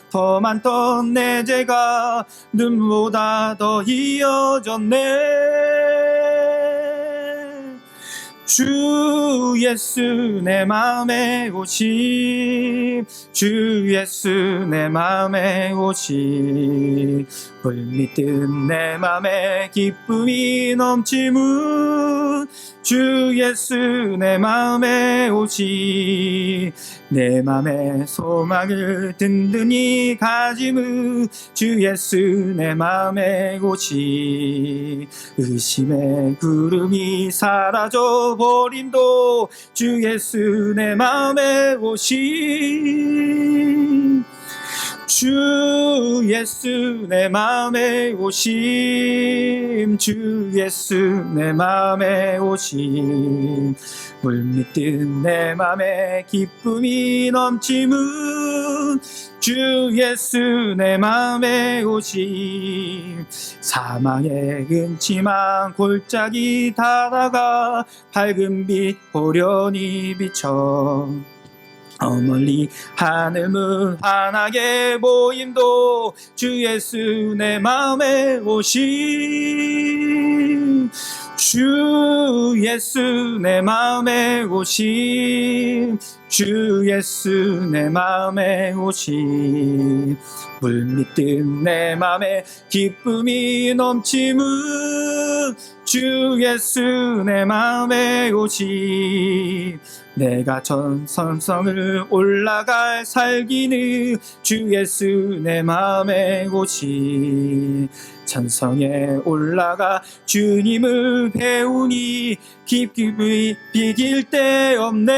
더 많던 내 죄가 눈보다 더 이어졌네 주 예수 내 맘에 오심 주 예수 내 맘에 오심 물밀듯 내 맘에 기쁨이 넘치문 주 예수 내 맘에 오심 내 맘에 소망을 든든히 가짐은 주 예수 내 맘에 오심 의심의 구름이 사라져 버림도 주 예수 내 맘에 오심 주 예수 내 맘에 오심 주 예수 내 맘에 오심 물밀듯 내 맘에 기쁨이 넘치문 주 예수 내 맘에 오심 사망의 음침한 골짜기 닫아가 밝은 빛 호련히 비춰 멀리 하늘문 환하게 보임도 주 예수 내 맘에 오심 주 예수 내 맘에 오심 주 예수 내 맘에 오심 물밀듯 내 맘에 기쁨이 넘치문 주 예수 내 맘에 오심 내가 전성성을 올라갈 살기는 주 예수 내 맘에 오심 천성에 올라가 주님을 배우니 깊이 비길 데 없네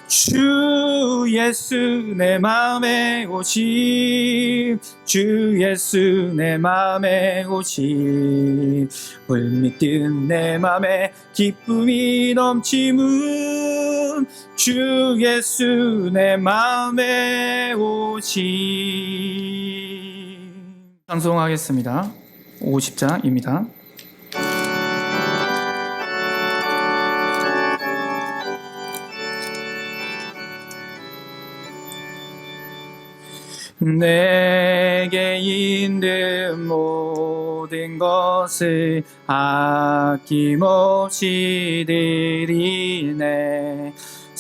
주 예수 내 맘에 오심 주 예수 내 맘에 오심 물밀듯 내 맘에 기쁨이 넘치문 주 예수 내 맘에 오심 찬송하겠습니다. 50장입니다. 내게 있는 모든 것을 아낌없이 드리네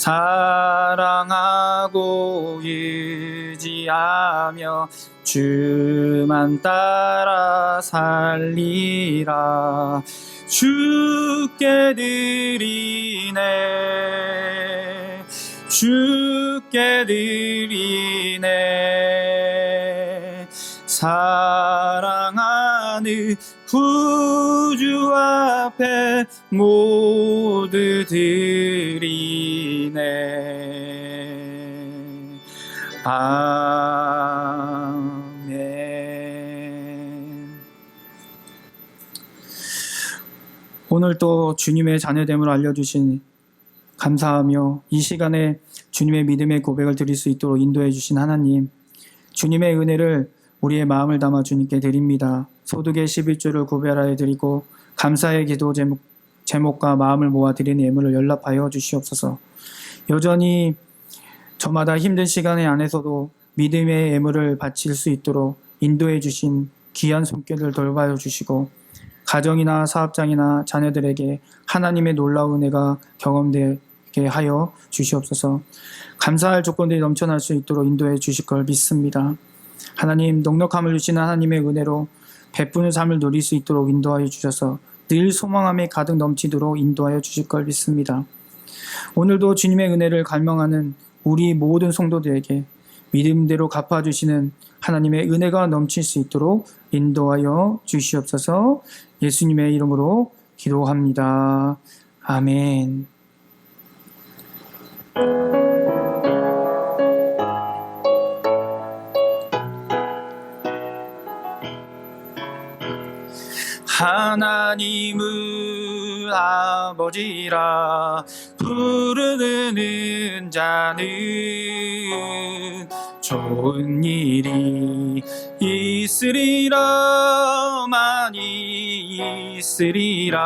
사랑하고 의지하며 주만 따라 살리라 주께 드리네 주께 드리네 사랑하는 구주 앞에 모두 드리네 아멘. 오늘 또 주님의 자녀됨을 알려주신 감사하며 이 시간에 주님의 믿음의 고백을 드릴 수 있도록 인도해 주신 하나님 주님의 은혜를 우리의 마음을 담아 주님께 드립니다. 소득의 11조를 구별하여 드리고 감사의 기도 제목과 마음을 모아 드리는 예물을 연락하여 주시옵소서. 여전히 저마다 힘든 시간의 안에서도 믿음의 예물을 바칠 수 있도록 인도해 주신 귀한 손길을 돌봐여 주시고 가정이나 사업장이나 자녀들에게 하나님의 놀라운 은혜가 경험되게 하여 주시옵소서. 감사할 조건들이 넘쳐날 수 있도록 인도해 주실 걸 믿습니다. 하나님 넉넉함을 주시는 하나님의 은혜로 베푸는 삶을 누릴 수 있도록 인도하여 주셔서 늘 소망함이 가득 넘치도록 인도하여 주실 걸 믿습니다. 오늘도 주님의 은혜를 갈망하는 우리 모든 성도들에게 믿음대로 갚아주시는 하나님의 은혜가 넘칠 수 있도록 인도하여 주시옵소서. 예수님의 이름으로 기도합니다. 아멘. 하나님을 아버지라 부르는 자는 좋은 일이 있으리라. 많이 있으리라.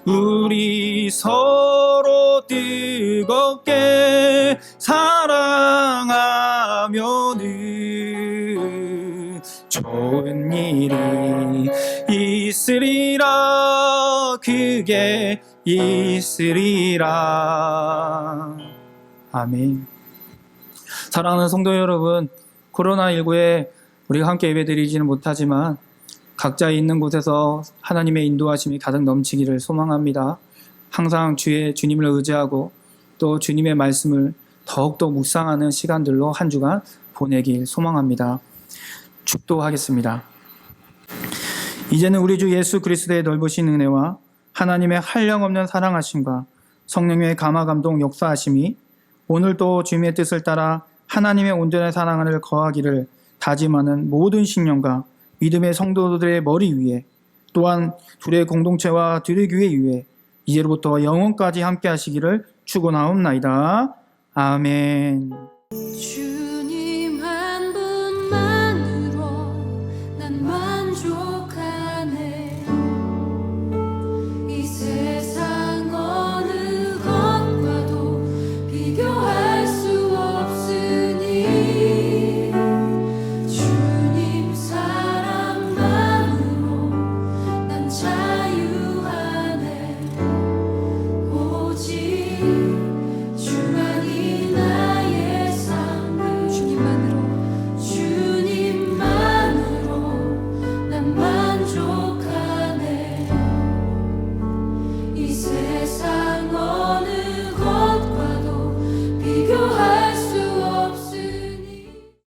우리 서로 뜨겁게 사랑하면은 좋은 일이 있으리라. 그게 있으리라. 아멘. 사랑하는 성도 여러분, 코로나19에 우리가 함께 예배드리지는 못하지만 각자 있는 곳에서 하나님의 인도하심이 가득 넘치기를 소망합니다. 항상 주님을 의지하고 또 주님의 말씀을 더욱더 묵상하는 시간들로 한 주간 보내길 소망합니다. 축도하겠습니다. 이제는 우리 주 예수 그리스도의 넓으신 은혜와 하나님의 한량없는 사랑하심과 성령의 감화감동 역사하심이 오늘도 주님의 뜻을 따라 하나님의 온전한 사랑을 거하기를 다짐하는 모든 신령과 믿음의 성도들의 머리 위에, 또한 둘의 공동체와 둘의 교회 위에 이제로부터 영원까지 함께 하시기를 축원하옵나이다. 아멘.